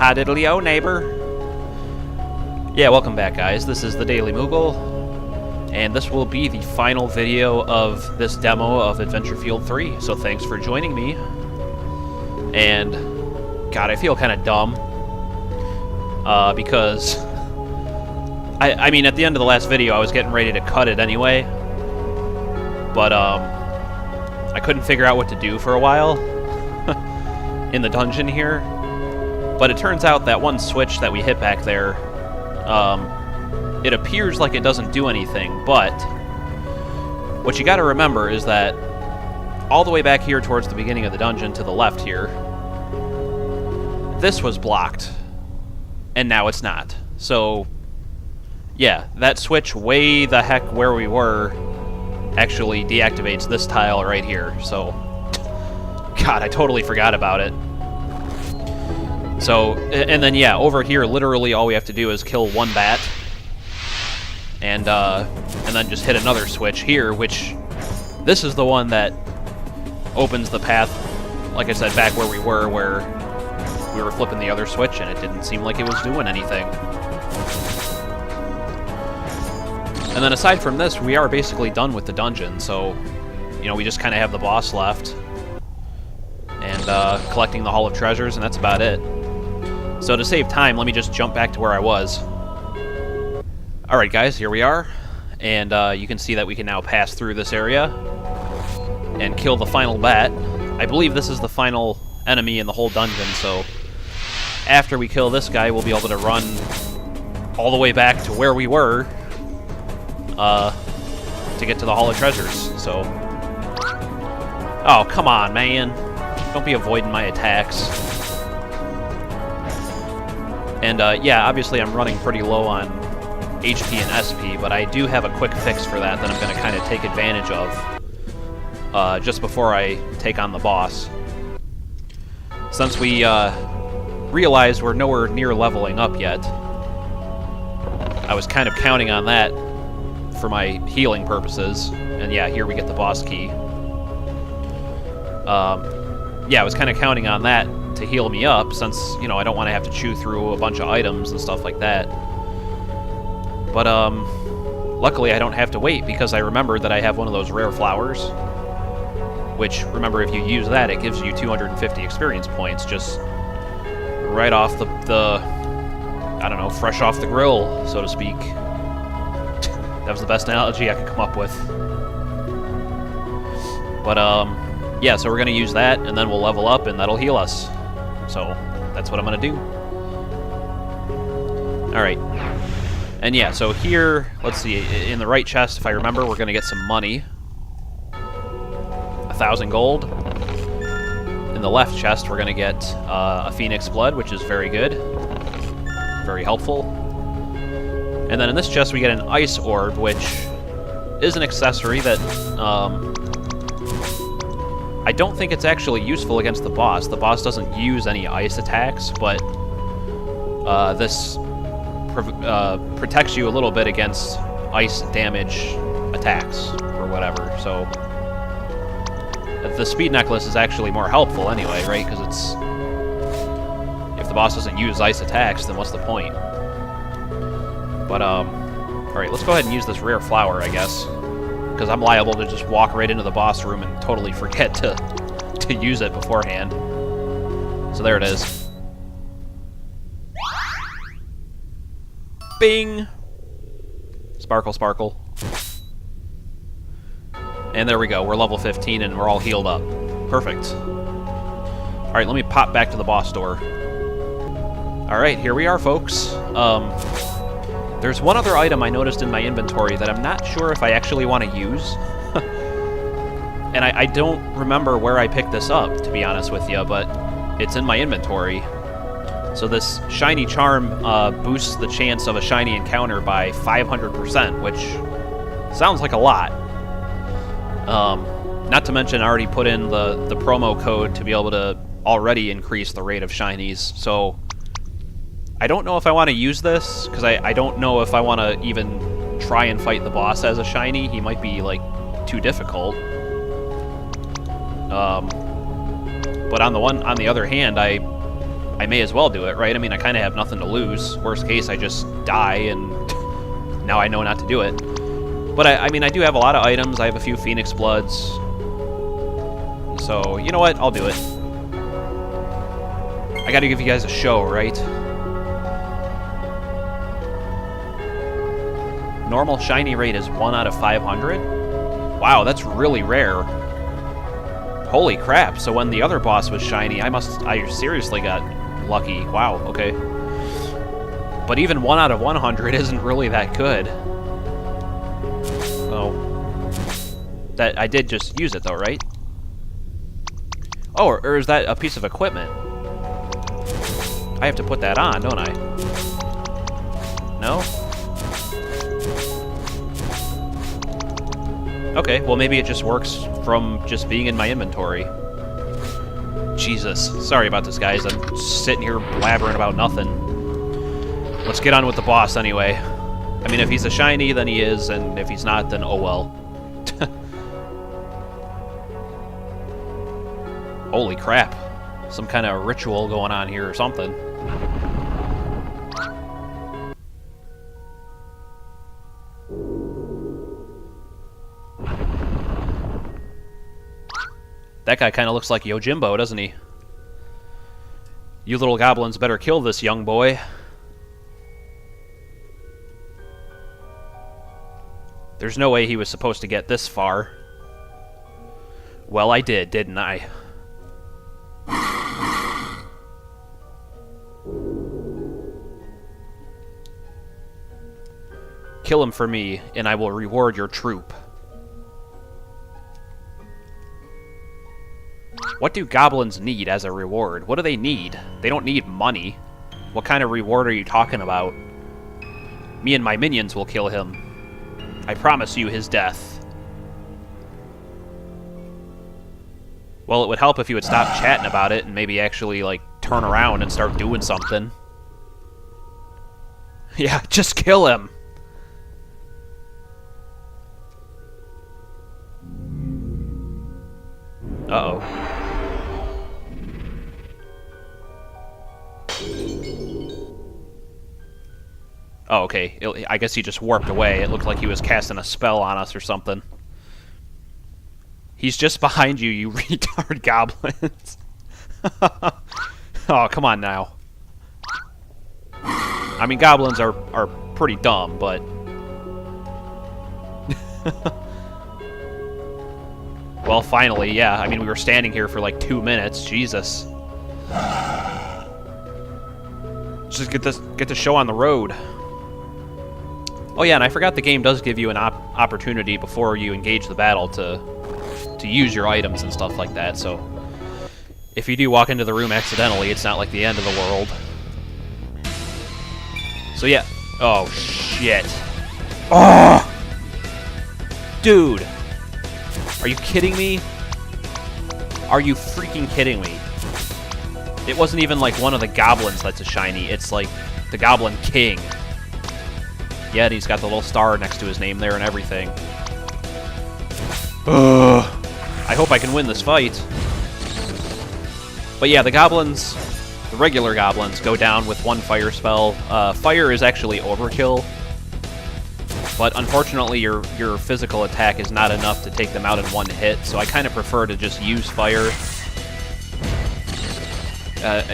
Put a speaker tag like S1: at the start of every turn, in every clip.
S1: Hi diddly-o, neighbor. Yeah, welcome back, guys. This is the Daily Moogle, and this will be the final video of this demo of Adventure Field 3, so thanks for joining me. And, God, I feel kind of dumb, because, I mean, at the end of the last video, I was getting ready to cut it anyway, but, I couldn't figure out what to do for a while in the dungeon here. But it turns out that one switch that we hit back there, it appears like it doesn't do anything, but what you gotta remember is that all the way back here towards the beginning of the dungeon to the left here, this was blocked, and now it's not. So, yeah, that switch way the heck where we were actually deactivates this tile right here, so God, I totally forgot about it. So, and then yeah, over here, literally all we have to do is kill one bat, and then just hit another switch here, which, this is the one that opens the path, like I said, back where we were flipping the other switch, and it didn't seem like it was doing anything. And then aside from this, we are basically done with the dungeon, so, you know, we just kind of have the boss left, and collecting the Hall of Treasures, and that's about it. So to save time, let me just jump back to where I was. Alright guys, here we are, and you can see that we can now pass through this area and kill the final bat. I believe this is the final enemy in the whole dungeon, so after we kill this guy, we'll be able to run all the way back to where we were to get to the Hall of Treasures, so... Oh, come on, man. Don't be avoiding my attacks. And, yeah, obviously I'm running pretty low on HP and SP, but I do have a quick fix for that I'm going to kind of take advantage of just before I take on the boss. Since we realized we're nowhere near leveling up yet, I was kind of counting on that for my healing purposes. And yeah, here we get the boss key. Yeah, I was kind of counting on that to heal me up, since, you know, I don't want to have to chew through a bunch of items and stuff like that. But, luckily I don't have to wait, because I remembered that I have one of those rare flowers, which, remember, if you use that, it gives you 250 experience points, just right off the I don't know, fresh off the grill, so to speak. That was the best analogy I could come up with. But, yeah, so we're going to use that, and then we'll level up, and that'll heal us. So, that's what I'm going to do. Alright. And yeah, so here, let's see, in the right chest, if I remember, we're going to get some money. 1,000 gold. In the left chest, we're going to get a Phoenix Blood, which is very good. Very helpful. And then in this chest, we get an Ice Orb, which is an accessory that... I don't think it's actually useful against the boss. The boss doesn't use any ice attacks, but this protects you a little bit against ice damage attacks, or whatever, so... The speed necklace is actually more helpful anyway, right? Because it's... If the boss doesn't use ice attacks, then what's the point? But, alright, let's go ahead and use this rare flower, I guess. Because I'm liable to just walk right into the boss room and totally forget to use it beforehand. So there it is. Bing! Sparkle, sparkle. And there we go, we're level 15 and we're all healed up. Perfect. Alright, let me pop back to the boss door. Alright, here we are, folks. There's one other item I noticed in my inventory that I'm not sure if I actually want to use. And I don't remember where I picked this up, to be honest with you, but it's in my inventory. So this Shiny Charm boosts the chance of a shiny encounter by 500%, which sounds like a lot. Not to mention I already put in the promo code to be able to already increase the rate of shinies, so... I don't know if I want to use this, because I don't know if I want to even try and fight the boss as a shiny. He might be, like, too difficult. But on the other hand, I I may as well do it, right? I mean, I kind of have nothing to lose. Worst case, I just die, and now I know not to do it. But, I mean, I do have a lot of items. I have a few Phoenix Bloods. So, you know what? I'll do it. I gotta give you guys a show, right? Normal shiny rate is 1 out of 500? Wow, that's really rare. Holy crap, so when the other boss was shiny, I seriously got lucky. Wow, okay. But even 1 out of 100 isn't really that good. Oh. That, I did just use it though, right? Oh, or is that a piece of equipment? I have to put that on, don't I? No? Okay, well maybe it just works from just being in my inventory. Jesus. Sorry about this, guys. I'm sitting here blabbering about nothing. Let's get on with the boss anyway. I mean, if he's a shiny, then he is, and if he's not, then oh well. Holy crap. Some kind of ritual going on here or something. That guy kind of looks like Yojimbo, doesn't he? You little goblins better kill this young boy. There's no way he was supposed to get this far. Well, I did, didn't I? Kill him for me, and I will reward your troop. What do goblins need as a reward? What do they need? They don't need money. What kind of reward are you talking about? Me and my minions will kill him. I promise you his death. Well, it would help if you would stop chatting about it and maybe actually, like, turn around and start doing something. Yeah, just kill him. Uh-oh. Oh, okay. I guess he just warped away. It looked like he was casting a spell on us or something. He's just behind you, you retard goblins. Oh, come on now. I mean, goblins are pretty dumb, but... Well, finally, yeah. I mean, we were standing here for like 2 minutes. Jesus. Just get the show on the road. Oh yeah, and I forgot the game does give you an opportunity before you engage the battle to use your items and stuff like that. So if you do walk into the room accidentally, it's not like the end of the world. So yeah. Oh shit. Oh, dude. Are you kidding me? Are you freaking kidding me? It wasn't even like one of the goblins that's a shiny. It's like the Goblin King. Yeah, and he's got the little star next to his name there and everything. Ugh. I hope I can win this fight. But yeah, the goblins, the regular goblins, go down with one fire spell. Fire is actually overkill. But unfortunately, your physical attack is not enough to take them out in one hit, so I kind of prefer to just use fire.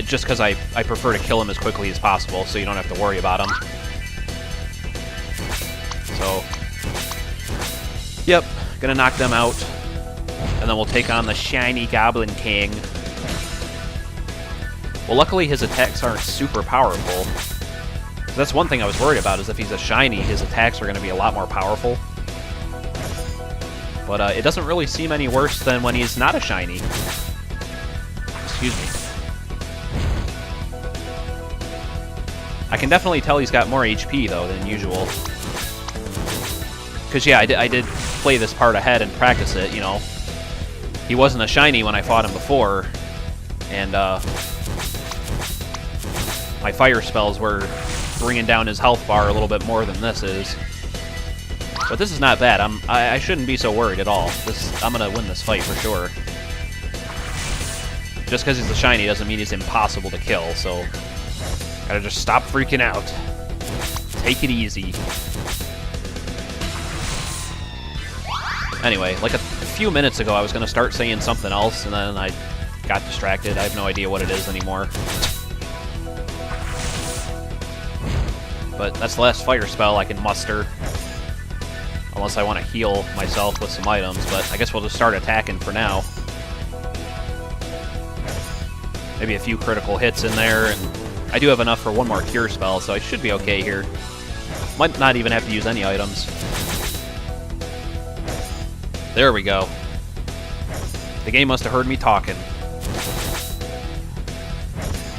S1: Just because I prefer to kill him as quickly as possible, so you don't have to worry about him. So, yep, gonna knock them out. And then we'll take on the shiny Goblin King. Well, luckily his attacks aren't super powerful. That's one thing I was worried about, is if he's a shiny, his attacks are going to be a lot more powerful. But it doesn't really seem any worse than when he's not a shiny. Excuse me. I can definitely tell he's got more HP, though, than usual. Because, yeah, I did play this part ahead and practice it, you know. He wasn't a shiny when I fought him before. And, my fire spells were bringing down his health bar a little bit more than this is. But this is not bad. I shouldn't be so worried at all. I'm gonna win this fight for sure. Just because he's a shiny doesn't mean he's impossible to kill, so gotta just stop freaking out. Take it easy. Anyway, like a few minutes ago I was gonna start saying something else, and then I got distracted. I have no idea what it is anymore. But that's the last fire spell I can muster. Unless I want to heal myself with some items, but I guess we'll just start attacking for now. Maybe a few critical hits in there, and I do have enough for one more cure spell, so I should be okay here. Might not even have to use any items. There we go. The game must have heard me talking.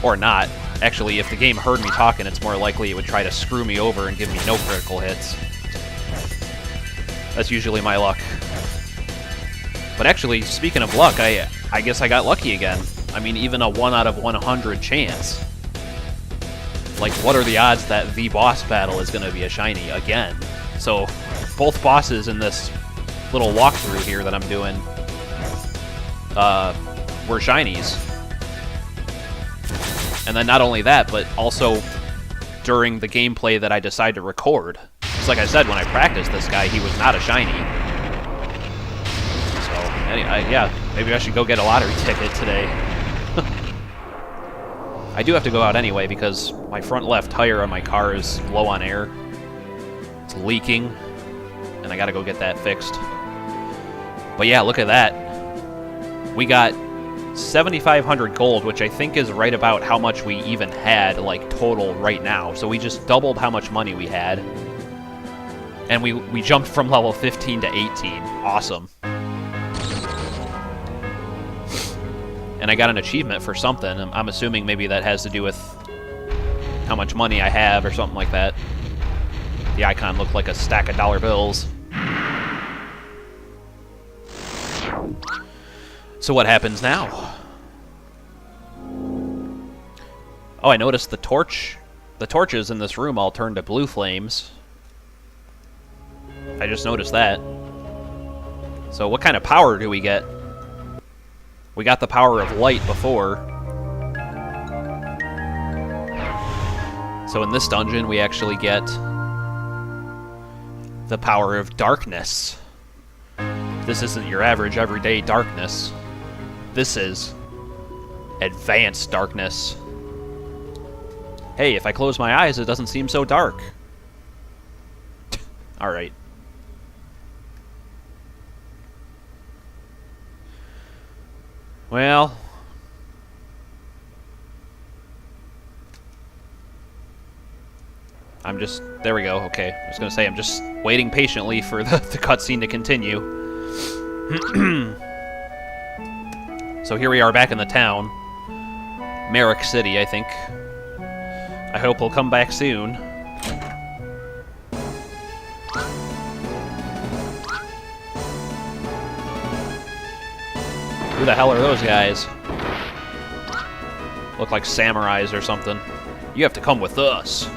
S1: Or not. Actually, if the game heard me talking, it's more likely it would try to screw me over and give me no critical hits. That's usually my luck. But actually, speaking of luck, I guess I got lucky again. I mean, even a 1 out of 100 chance. Like, what are the odds that the boss battle is going to be a shiny again? So, both bosses in this little walkthrough here that I'm doing were shinies. And then not only that, but also during the gameplay that I decided to record. Because like I said, when I practiced this guy, he was not a shiny. So, anyway, yeah, maybe I should go get a lottery ticket today. I do have to go out anyway because my front left tire on my car is low on air. It's leaking, and I gotta go get that fixed. But yeah, look at that. We got 7,500 gold, which I think is right about how much we even had, like, total right now. So we just doubled how much money we had. And we jumped from level 15 to 18. Awesome. And I got an achievement for something. I'm assuming maybe that has to do with how much money I have or something like that. The icon looked like a stack of dollar bills. So what happens now? Oh, I noticed the torches in this room all turned to blue flames. I just noticed that. So what kind of power do we get? We got the power of light before. So in this dungeon we actually get the power of darkness. This isn't your average everyday darkness. This is advanced darkness. Hey, if I close my eyes, it doesn't seem so dark. Alright. Well... I'm just... There we go, okay. I was gonna say, I'm just waiting patiently for the cutscene to continue. So here we are back in the town. Merrick City, I think. I hope we'll come back soon. Who the hell are those guys? Look like samurais or something. You have to come with us.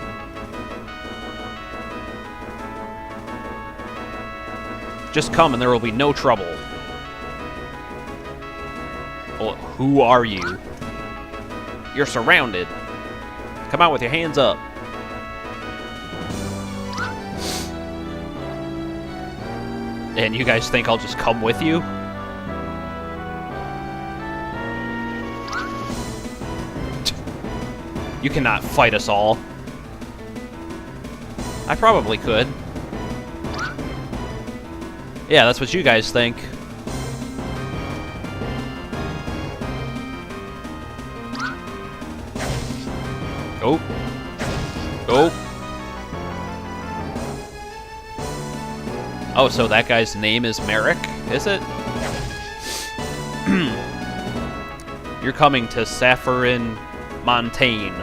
S1: Just come and there will be no trouble. Well, who are you? You're surrounded. Come out with your hands up. And you guys think I'll just come with you? You cannot fight us all. I probably could. Yeah, that's what you guys think. Oh. Oh. Oh, so that guy's name is Merrick, is it? You're coming to Saffron Montaigne.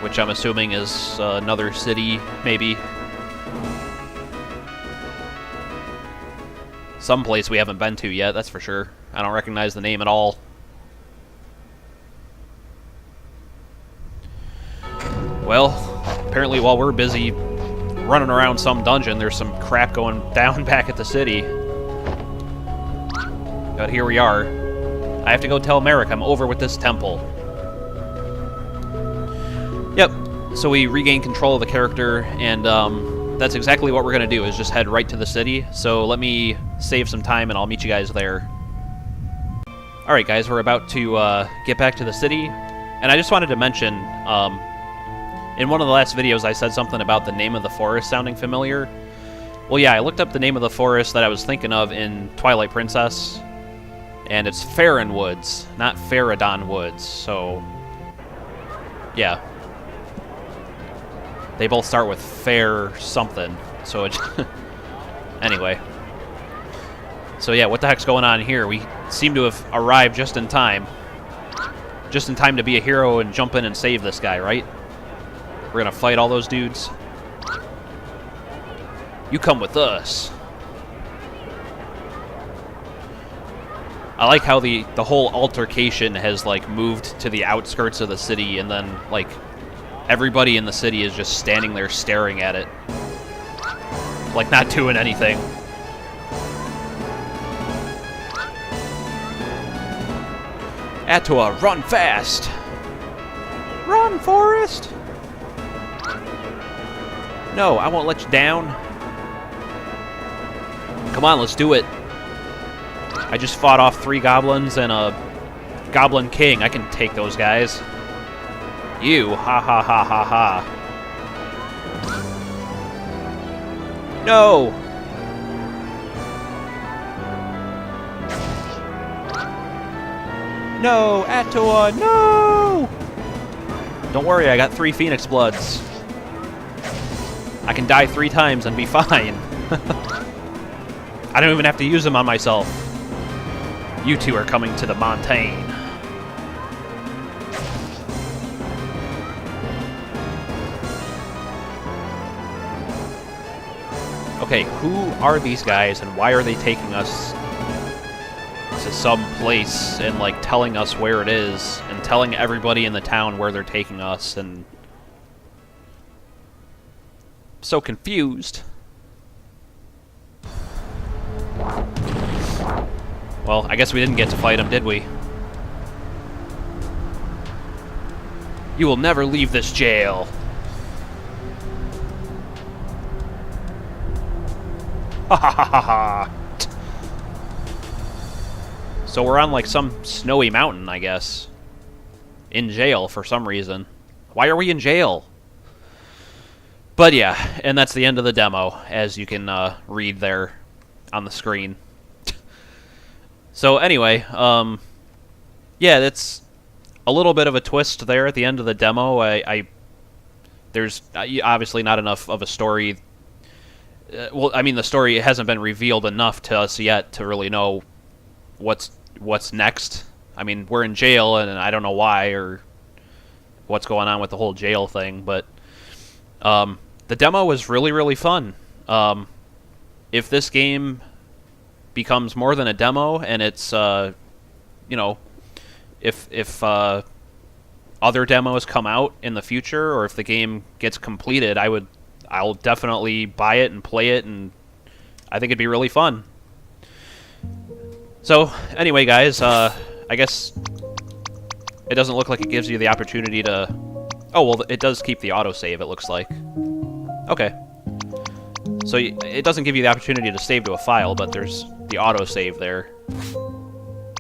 S1: Which I'm assuming is another city, maybe. Someplace we haven't been to yet, that's for sure. I don't recognize the name at all. Well, apparently while we're busy running around some dungeon, there's some crap going down back at the city. But here we are. I have to go tell Merrick I'm over with this temple. Yep, so we regain control of the character, and that's exactly what we're going to do, is just head right to the city. So let me save some time, and I'll meet you guys there. Alright guys, we're about to get back to the city, and I just wanted to mention, in one of the last videos I said something about the name of the forest sounding familiar. Well, yeah, I looked up the name of the forest that I was thinking of in Twilight Princess, and it's Faradon Woods, not Faradon Woods, so yeah. They both start with fair something, so it... Anyway. So yeah, what the heck's going on here? We seem to have arrived just in time. Just in time to be a hero and jump in and save this guy, right? We're gonna fight all those dudes. You come with us. I like how the whole altercation has, like, moved to the outskirts of the city, and then, like, everybody in the city is just standing there staring at it. Like, not doing anything. Atua, run fast! Run, Forest! No, I won't let you down. Come on, let's do it. I just fought off 3 goblins and a goblin king. I can take those guys. You, ha ha ha ha ha. No! No, Atua, no! Don't worry, I got 3 Phoenix Bloods. I can die 3 times and be fine. I don't even have to use them on myself. You 2 are coming to the mountain. Okay, who are these guys and why are they taking us to some place and, like, telling us where it is and telling everybody in the town where they're taking us, and I'm so confused. Well, I guess we didn't get to fight him, did we? You will never leave this jail. Ha ha ha ha ha. So we're on, like, some snowy mountain, I guess. In jail for some reason. Why are we in jail? But yeah, and that's the end of the demo, as you can read there on the screen. So anyway, yeah, that's a little bit of a twist there at the end of the demo. There's obviously not enough of a story. Well, I mean, the story hasn't been revealed enough to us yet to really know what's next. I mean, we're in jail, and I don't know why or what's going on with the whole jail thing, but the demo was really, really fun. If this game becomes more than a demo, and it's, you know, if other demos come out in the future, or if the game gets completed, I'll definitely buy it and play it, and I think it'd be really fun. So, anyway, guys, I guess it doesn't look like it gives you the opportunity to... Oh, well, it does keep the autosave, it looks like. Okay. So, it doesn't give you the opportunity to save to a file, but there's the autosave there.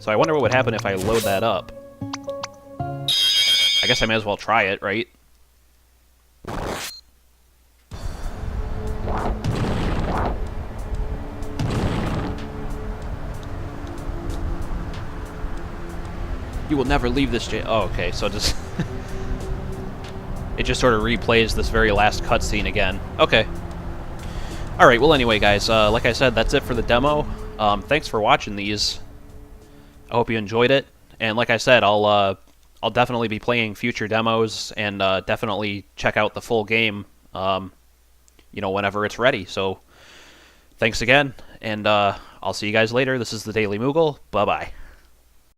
S1: So I wonder what would happen if I load that up. I guess I may as well try it, right? You will never leave this jail. Oh, okay, so just... it just sort of replays this very last cutscene again. Okay. Alright, well anyway, guys, like I said, that's it for the demo. Thanks for watching these. I hope you enjoyed it. And like I said, I'll definitely be playing future demos, and definitely check out the full game, you know, whenever it's ready. So, thanks again, and I'll see you guys later. This is the Daily Moogle. Bye-bye.